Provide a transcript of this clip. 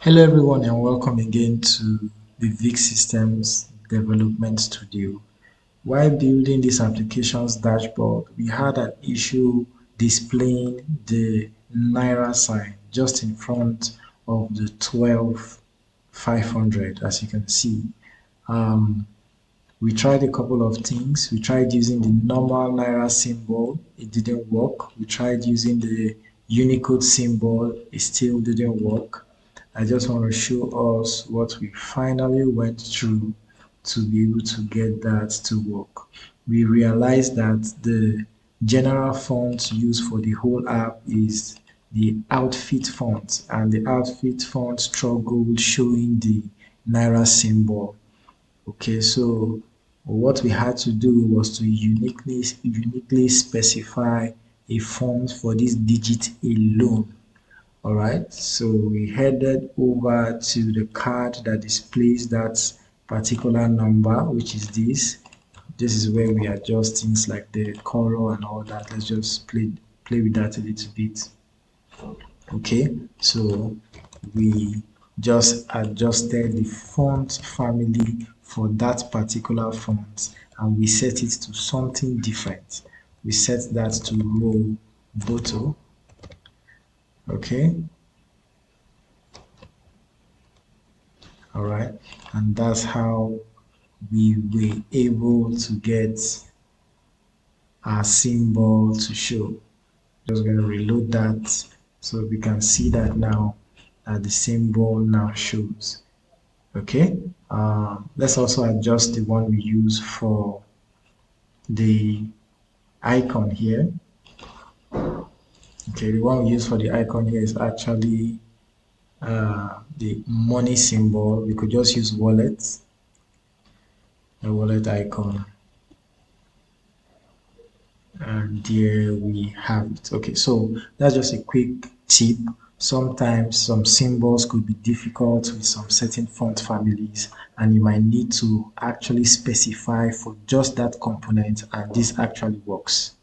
Hello everyone and welcome again to the Vic Systems Development Studio. While building this application's dashboard, we had an issue displaying the Naira sign just in front of the 12,500, as you can see. Um, we tried a couple of things. We tried using the normal Naira symbol, it didn't work. We tried using the Unicode symbol, it still didn't work. I just want to show us what we finally went through to be able to get that to work. We realized that the general font used for the whole app is the outfit font, and the outfit font struggled showing the Naira symbol. Okay, so what we had to do was to uniquely specify a font for this digit alone. All right, so we headed over to the card that displays that particular number, which is this. This is where we adjust things like the color and all that. Let's just play with that a little bit. Okay, so we just adjusted the font family for that particular font and we set it to something different. We set that to row bottle. Okay, all right, and that's how we were able to get our symbol to show. Just going to reload that so we can see that now that the symbol now shows. Okay, let's also adjust the one we use for the icon here. Okay, the one we use for the icon here is actually the money symbol. We could just use wallet, the wallet icon, and there we have it. Okay, so that's just a quick tip. Sometimes some symbols could be difficult with some certain font families and you might need to actually specify for just that component, and this actually works.